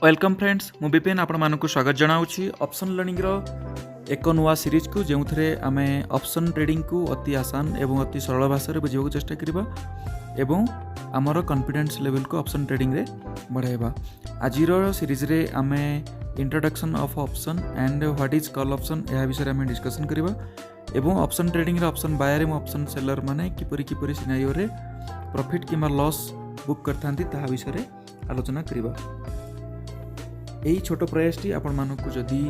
Welcome friends मु विपिन आपण मानक स्वागत जनाऊँगी ऑप्शन लर्निंग रो एक नुआ सीरीज को जो आम ऑप्शन ट्रेडिंग को अति आसान एवं अति सरल भाषा बुझा चेष्टा करबा एवं आमर कॉन्फिडेंस लेवल को ऑप्शन ट्रेडिंग रे बढ़ाइबा। आज सीरीज रे आम introduction of option and what is call option यह विषय में डिस्कशन करबा एवं ऑप्शन ट्रेडिंग रे ऑप्शन बायर एवं ऑप्शन सेलर माने किपरि सिनारियो रे प्रॉफिट किंबा लॉस बुक करथांती ताहा विषय रे आलोचना करबा। यही छोट प्रयासटी आपण मानक जदि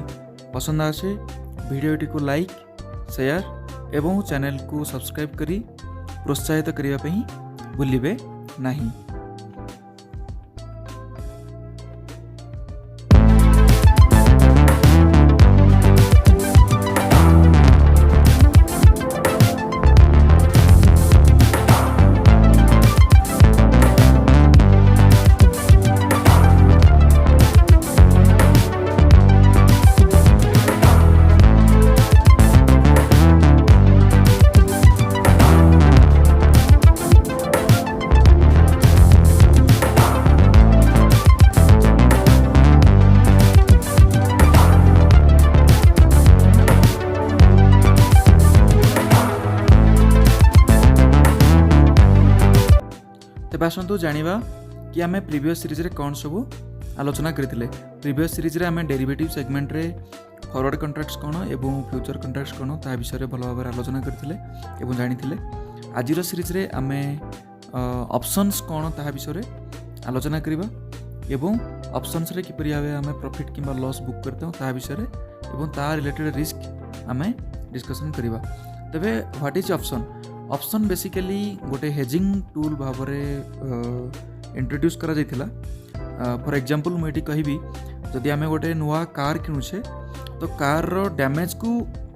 पसंद आसे भिडियोटी को लाइक शेयर एवं चैनल को सब्सक्राइब करी प्रोत्साहित करने पर भूलिबे नहीं। तेज आसतु जानिबा कि आम प्रीवियस सीरीज रे कौन सब आलोचना करथिले। प्रीवियस सीरीज रे आम डेरिवेटिव सेगमेंट रे फॉरवर्ड कॉन्ट्रैक्ट्स कौन एवं फ्यूचर कॉन्ट्रैक्ट्स कौन ता विषय भल भाव आलोचना करथिले एवं जानिथिले। आजिर सीरीज रे आम ऑप्शंस कौन ता विषय आलोचना करबा एवं ऑप्शंस रे किपरि भाबे आम प्रॉफिट किंबा लॉस बुक करते ता विषय एवं ता रिलेटेड रिस्क आम डिस्कशन करबा। तबे what is option? Option basically गोटे हेजिंग टूल भाव में इंट्रोड्यूस करा जाइथिला। फॉर एग्जांपल मुझे कहबी जदि आम गोटे नुआ कार किणुचे तो कार रो डैमेज को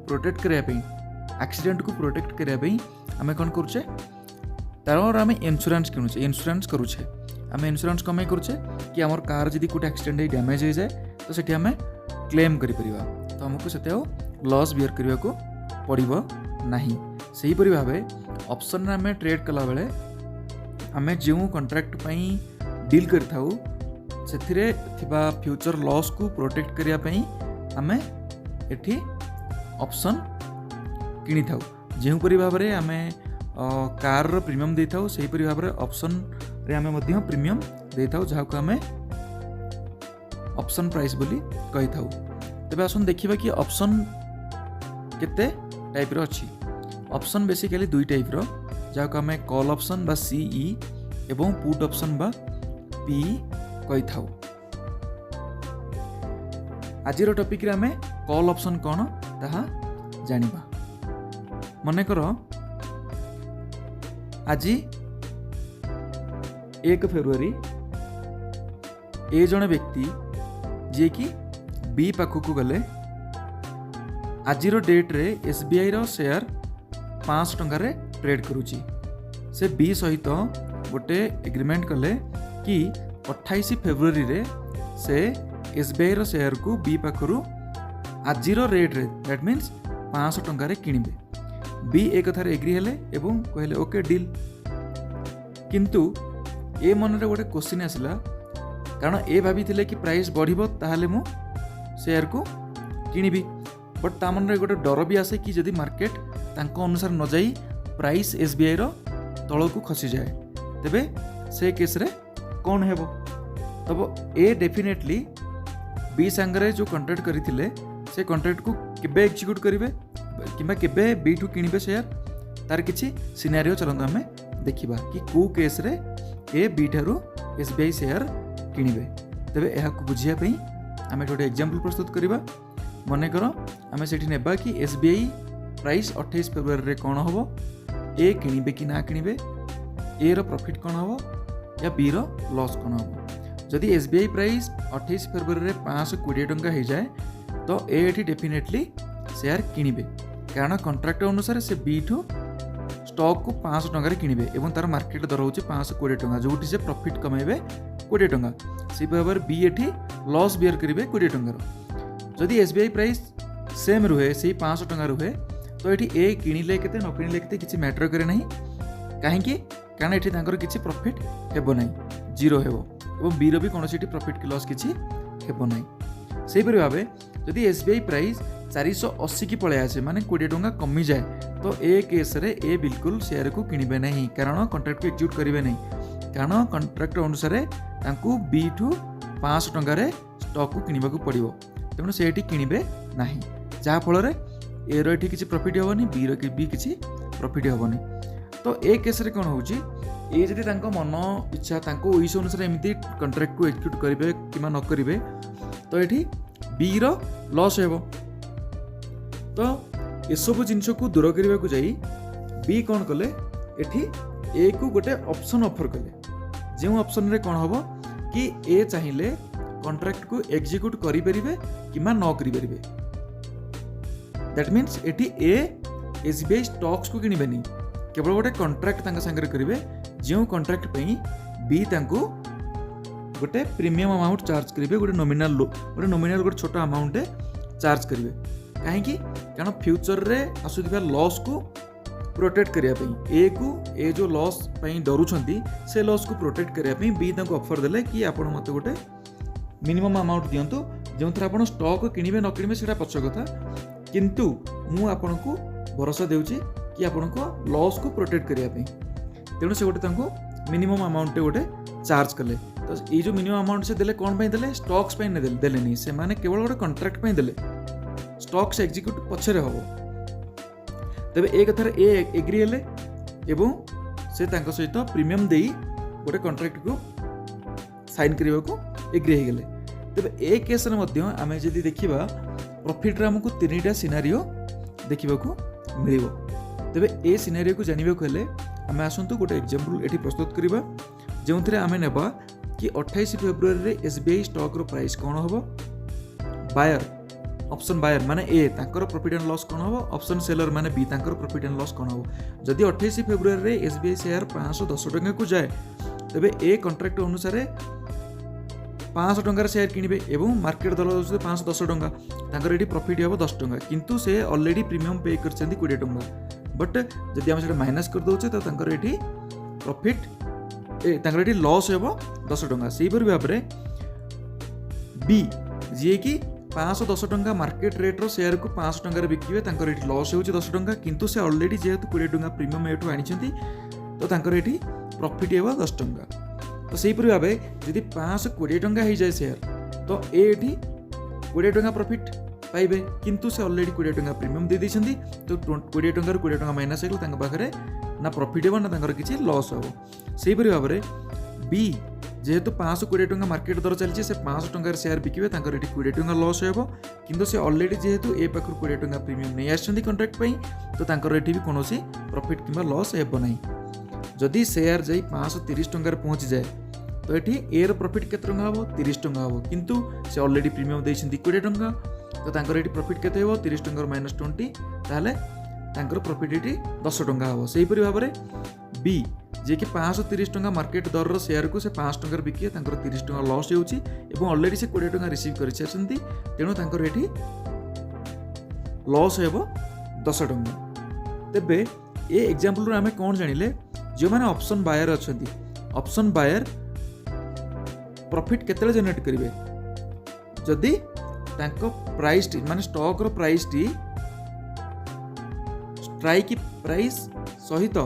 प्रोटेक्ट करने एक्सीडेंट को प्रोटेक्ट करने आम कौन करुचे तार आम इंश्योरेंस किणुचे इंश्योरेंस करुचे। आम इंश्योरेंस कम करुचे कि आम कार जदि कोई एक्सीडेंट डैमेज हो जाए तो सेठी आम क्लेम करि परिबा तो हमको से लॉस बियर करने को पड़िबो नहीं। सही परि भाबे ऑप्शन आम ट्रेड कला बेले आम जो कॉन्ट्रैक्ट पई डील करथाउ सेथिरे थिबा फ्यूचर लॉस को प्रोटेक्ट करिया पई आम एठी ऑप्शन किनी थाउ। जो परि भाबरे आम कार रो प्रीमियम दे थाउ सही परि भाबरे ऑप्शन रे आम मध्य प्रीमियम दे थाउ जहा को आम ऑप्शन प्राइस बोली कहि थाउ। तबे आसन देखिबा कि ऑप्शन केते टाइप रो अछि। ऑप्शन बेसिकली दुई टाइप रो जहाँ आम कॉल ऑप्शन बा सीई एवं पुट ऑप्शन बा पी कही थाउ। आज टॉपिक रे आम कॉल ऑप्शन कौन ताहा जानिबा। मने करो आज 1 फेब्रुआरी ए जने व्यक्ति जे कि बी पाखक गले आज डेट रे एसबीआई रो शेयर 500 टंकार ट्रेड करुची। से बी सहित गोटे एग्रीमेंट कले कि 28 फेब्रुआरी रे से एसबीआई रो शेयर को बी पाखरु आज रेट रे दैट मीन्स 500 टंकार किनिबे। बी एक कथार एग्री हेले एवं कहले ओके डील। किंतु ए मन रे गोटे क्वेश्चन आसिला कारण ए भाभी थिले कि प्राइस बढ़िबो ताहाले मु शेयर को किनिबी बट ता मन रे गोटे डर भी आसे कि जदि मार्केट तांको अनुसार न जाई प्राइस एसबीआई रो तल को खसी जाए तेबे से केस रे कौन हेबो। तब ए डेफिनेटली बी संगरे जो कॉन्ट्रैक्ट करिथिले से कॉन्ट्रैक्ट को केबे एक्जीक्यूट करिवे किबा केबे बी टू किनिबे शेयर तार किछि सिनेरियो चलंत हमें देखिबा कि को केस रे ए बी थारु एसबीआई शेयर किनिबे। तेबे एहा को बुझिया पई हमें गोटे एग्जांपल प्रस्तुत करिबा। मने करो हमें सेठी नेबा कि एसबीआई प्राइस 28 फेब्रुआरी रे कौन हम ए किनिबे कि ना किनिबे ए रो प्रॉफिट कौन हम या बी रो लॉस कौन हम। जदि एसबीआई प्राइस 28 फेब्रुआरी रे 520 टंका हो जाए तो ए एठी डेफिनेटली शेयर किनिबे कारण कॉन्ट्रैक्ट अनुसार से बी ठू स्टॉक को 500 टंका किनिबे एवं तार मार्केट दर होचे 520 टंका जोठी से प्रॉफिट कमाइबे 20 टंका से भाव बी एठी लॉस बियर करिवे 20 टंका। जदि एसबीआई प्राइस सेम रुहे से 500 टंका रुहे तो ये ए किणिले केते न किणिले केते किछि मैटर करे नहीं कहीं कारण ये किसी प्रॉफिट हेबो नहीं जीरो हेबो एवं बी रो भी कौन प्रॉफिट की लॉस किछि हेब ना। सेहीपरि भाव जदि एसबीआई प्राइस 480 की पलि आसे माने 20 टंका कमी जाए तो ए केस रे ए बिल्कुल शेयर को किनिबे नहीं, कारण कॉन्ट्रैक्ट को एक्जिक्यूट करिवे नहीं, कारण कॉन्ट्रैक्ट अनुसार तांकू बी ठू 500 टंका रे स्टॉक को किनिबा को पड़िबो, तेणु सेठी किनिबे नाही, जहा फल रे ए रो एठी किछि प्रॉफिट हेबोनी, बी रो बी किछि प्रॉफिट हेबोनी। तो ए केस रे कोन होउची, ए जदि तांको मन इच्छा तांको ओइस अनुसार एमिति कॉन्ट्रैक्ट को एक्जिक्यूट करिवे किमा न करिवे तो एठी बी रो लॉस हेबो। तो ए सब जिंस को दूर करने को जाई बी कौन कले, एठी ए को गोटे ऑप्शन ऑफर कले, जो ऑप्शन रे कौन हबो कि ए चाहिए कॉन्ट्रैक्ट को एक्जिक्यूट करि परिबे किमा न करि परिबे। दैट मीन्स एठी ए एसबीआई स्टॉक्स को किनिबे नहीं, केवल गोटे कॉन्ट्रैक्ट तांका संगे करिवे, जो कॉन्ट्रैक्ट पई बी तांको गोटे प्रीमियम अमाउंट चार्ज करिवे, गोटे नॉमिनल गोटे छोटा अमाउंट चार्ज करिवे। कहीं कारण फ्यूचर रे आसुथिबा लॉस को प्रोटेक्ट करिया पई ए जो लॉस पई डरुछंती से लॉस को प्रोटेक्ट करिया पई बी तांको ऑफर देले कि आपण मते गोटे मिनिमम अमाउंट दियंतु, जोंथरा आपण स्टॉक किनिबे न किनिबे सेटा पछ कथा, किंतु मु आपण को भरोसा देउची कि आपण को लॉस को प्रोटेक्ट करिया पई, तेणु से गोटे तांको मिनिमम अमाउंट गोटे चार्ज कले। तो ये जो मिनिमम अमाउंट से देले कोन पई देले, स्टॉक्स पई ने देले नहीं, से माने केवल गोटे कॉन्ट्रैक्ट पई देले, स्टॉक से एक्जिक्यूट पछरे हबो। तबे ए कथार ए एग्री हेले एवं से तांको सहित प्रीमियम देई गोटे कॉन्ट्रैक्ट को साइन करबा को एग्री हे गेले। तबे ए केस रे मध्य आमे जदि देखिबा प्रॉफिट रे हमकु तीनटा सिनेरियो देखिबा को मिलिबो। तबे ए सिनेरियो को जानिबा को हेले आमे आसंतु गोटे एग्जांपल एठी प्रस्तुत करबा, जोंथरे आमे नेबा कि 28 फेब्रुआरी रे एसबीआई स्टॉक रो प्राइस कोन हबो, बायर ऑप्शन बायर माने ए तांकर प्रॉफिट एंड लॉस कोन हबो, ऑप्शन सेलर माने बी तांकर प्रॉफिट एंड लॉस कोन हबो। जदि 28 फेब्रुआरी रे एसबीआई शेयर 510 टंका को जाए तबे ए कॉन्ट्रैक्ट अनुसार 500 टंका शेयर किनिबे एवं मार्केट दर 510 टंका, तांकर एठी प्रॉफिट हेबो 10 टंका, किंतु से ऑलरेडी प्रीमियम पे करछंती 20 टंका। बट जदि हम सेटा माइनस कर दोचे तो तांकर एठी प्रॉफिट तांकर एठी लॉस हेबो 10 टंका। सेही पर भाबरे बी जे कि 510 टंका मार्केट रेट रो शेयर को 500 टंका रे बिकिबे, तांकर एठी लॉस होउची 10 टंका, किंतु से ऑलरेडी जेहेतु 20 टंका प्रीमियम एठू आनिछंती तो तांकर एठी प्रॉफिट हेबो 10 टंका। तो सेही पर भाबे जदि 520 टंका हे जाय शेयर तो एठी 20 टंका प्रॉफिट पाइबे, किंतु से ऑलरेडी 20 टंका प्रीमियम दे दैछंती, तो 20 टंका रो 20 टंका माइनस हेगल तांका पाखरे ना प्रॉफिट हेबो ना तांकर किछि लॉस हेबो। सेही पर भाबरे बी जेहेतु 520 टंका मार्केट दर चलछि से 500 टंका शेयर बिकिबे, तांकर एठी 20 टंका लॉस हेबो, किंतु से ऑलरेडी जेहेतु ए पाखर 20 टंका प्रीमियम नै आछंती कॉन्ट्रैक्ट पई तो तांकर एठी भी कोनोसी प्रॉफिट किंबा लॉस हेबो नै। जदि शेयर जाई 530 टंका रे पहुंच जाए तो एठी ए रो प्रॉफिट केते टंका हबो, 30 टंका हबो, किंतु से ऑलरेडी प्रीमियम दैछंती 20 टंका, तो तांकर एठी प्रॉफिट केते हेबो 30 टंका माइनस 20, ताले तांकर प्रॉफिट एठी 10 टंका हबो। सेही परि भाबरे बी जे कि 530 टंका मार्केट दर रो शेयर को से 5 टंका बिकिए, तांकर 30 टंका लॉस हेउची एवं ऑलरेडी से 20 टंका रिसीव करिछंती, तेणु तांकर एठी लॉस हेबो 10 टंका। तेबे ए एग्जांपल रो हमें कोन जानिले, जो माने ऑप्शन बायर अछंती, ऑप्शन बायर प्रॉफिट केतेले जनरेट करिवे जदि तांको प्राइस माने स्टॉक रो प्राइस टी स्ट्राइक प्राइस सहित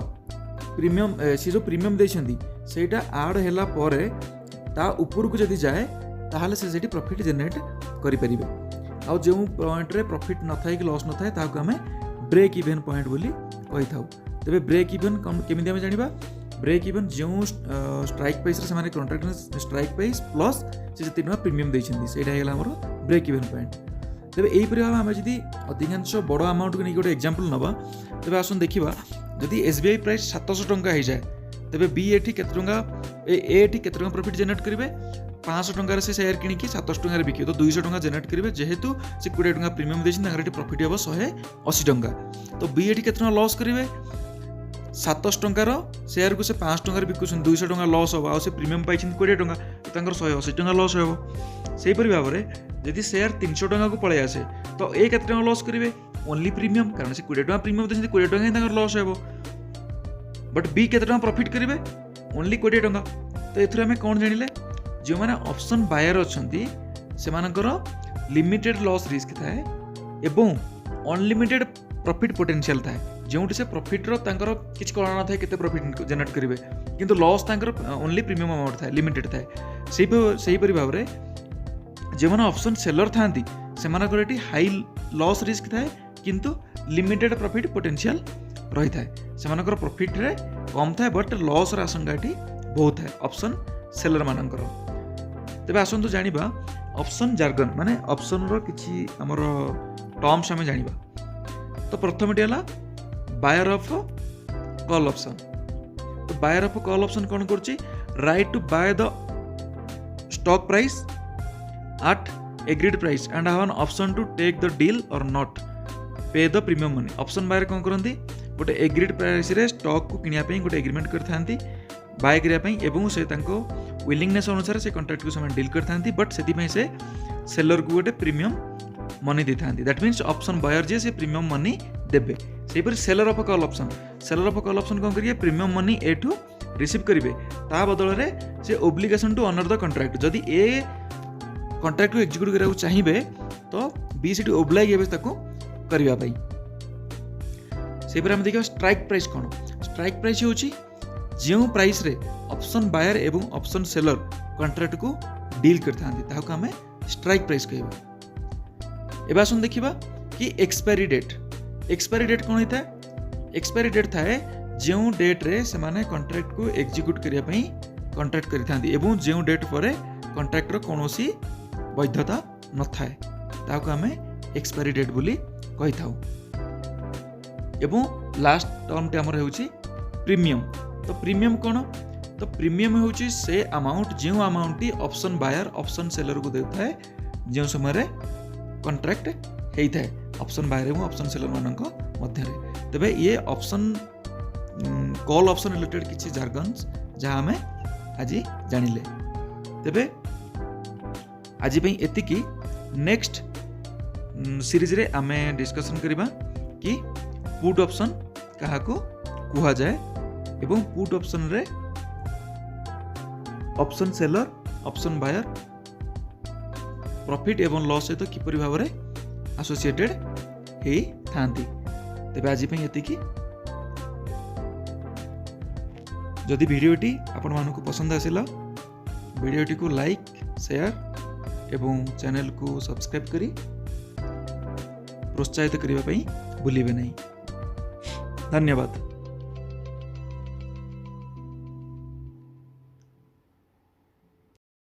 प्रीमियम से जो प्रीमियम देछंती सेटा ऐड हैला परे ता ऊपर को जदि जाए ताहाले से सेठी प्रॉफिट जनरेट करि परिबे। आ जो पॉइंट रे प्रॉफिट न थाए कि लॉस न थाए ताको हमें ब्रेक इवन पॉइंट बोली कहि थाउ। तबे ब्रेक इवन केमिति हम जानिबा, ब्रेक इवन जो स्ट्राइक प्राइस रे से कॉन्ट्रैक्ट स्ट्राइक प्राइस प्लस से जति न प्रीमियम देछंती सेटा हेला हमर ब्रेक इवन पॉइंट। तबे एही परि हम जदि अधिकांश बड़ अमाउंट को नै गोटे एग्जांपल नबा, तबे आसन देखिबा जदि एसबीआई प्राइस 700 टंका हो जाए तेबे बी एठी केते टंका एठी केते टंका प्रॉफिट जनरेट करिवे, 500 टंका से शेयर किनिकी 700 टंका बिकिबे तो 200 टंका जनरेट करिवे, जेहेतु से 20 टंका प्रीमियम देछन तांकर एठी प्रॉफिट हेबो 180 टंका। तो बी एठी केते टंका लॉस करिवे, 700 टंका रो शेयर को से 500 टंका बिकुछन 200 टंका लॉस होबा, आ से प्रीमियम पाइछन 20 टंका तो तांकर 180 टंका लॉस हेबो। सेही परि भाबरे जदि शेयर 300 टंका को पळे आसे तो ए केते टंका लॉस करिवे, ओनली प्रीमियम, कारण से 20 टंका प्रीमियम देछन 20 टंका ही तांकर लॉस हेबो। बट बी केते टंका प्रॉफिट करिवे, ओनली 20 टंका। तो एथुर हमें कोन जानिले, जो माने ऑप्शन बायर अछंती सेमानकर लिमिटेड लॉस रिस्क थाए एवं अनलिमिटेड प्रॉफिट पोटेंशियल थाए जोंटी से प्रॉफिट रो तांकर किछ कळा न थाए केते प्रॉफिट जनरेट करिवे किंतु लॉस तांकर ओनली प्रीमियम अमाउंट थाए लिमिटेड थाए सेही परि भाबरे जेमन ऑप्शन सेलर थांती सेमानकर एटी हाई लॉस रिस्क थाए किंतु लिमिटेड प्रॉफिट पोटेंशियल रही थाए सेमानकर प्रॉफिट रे कम थाए बट लॉस रा आशंका एटी बहुत थाए ऑप्शन सेलर मानकर। तेबे आसंतु जानिबा ऑप्शन जार्गन माने ऑप्शन रो किछि हमर टर्म्स हमें जानिबा। तो प्रथम टी हला बायर ऑफ कॉल ऑप्शन। तो बायर ऑफ कॉल ऑप्शन कोन करछि right to buy the stock price at agreed price and have an option to take the deal or not pay the premium money. Option buyer कोन करंती गोटे agreed price रे stock को किनिया पई गोटे agreement करथांती bye करिया पई एवं से तांको विलिंगनेस अनुसार से कॉन्ट्रैक्ट को से डील करथांती बट सेति पई से सेलर को गोटे प्रीमियम मनी देथांती दैट मीन्स ऑप्शन बायर जे से प्रीमियम मनी देबे। सेही पर सेलर ऑफ कॉल ऑप्शन कोन करिए प्रीमियम मनी एठू रिसीव करिवे ता बदल रे से obligation to honour the contract जदी ए कॉन्ट्रैक्ट को एग्जीक्यूट करा चाहिए तो बी सीटी ओब्लाइज हेबे ताको करिवा पई। सेही पर हम देखिबा स्ट्राइक प्राइस कोन स्ट्राइक प्राइस होची जेउ प्राइस रे ऑप्शन बायर एवं ऑप्शन सेलर कॉन्ट्रैक्ट को डील करथांती ताको हमें स्ट्राइक प्राइस कहबा। एबा सुन देखिबा कि एक्सपायरी डेट कोन होता है एक्सपायरी डेट थाए जेउ डेट रे से माने कॉन्ट्रैक्ट को एग्जीक्यूट करिया पई कॉन्ट्रैक्ट करिथांती एवं जेउ डेट परे कॉन्ट्रैक्ट रो कोनोसी वैधता न थाए ताको हमें एक्सपायरी डेट बोली कहि थाउ। एवं लास्ट टर्म टे हमर हेउची प्रीमियम। तो प्रीमियम कोन तो प्रीमियम होची से अमाउंट जेउ अमाउंट टी ऑप्शन बायर ऑप्शन सेलर को देउथाय जेउ समय रे कॉन्ट्रैक्ट हेई थाए ऑप्शन बायर एवं ऑप्शन सेलर मानक मध्य रे। तबे ये ऑप्शन कॉल ऑप्शन रिलेटेड किछि जार्गन्स जहां हमें आज जानिले। तबे आज पई एतिकी नेक्स्ट सीरीज रे आमे डिस्कशन करिबा कि पुट ऑप्शन कहा को कुहा जाए एवं पुट ऑप्शन रे option seller option buyer profit एवं लॉस सहित किपरि भाव रे एसोसिएटेड हे थांती। तबे आज पई एतिकी जदि वीडियोटी आपण मानको पसंद आसिला वीडियोटी को लाइक शेयर एवं चैनल को सब्सक्राइब करी प्रोत्साहित करने भूलिबे नहीं। धन्यवाद।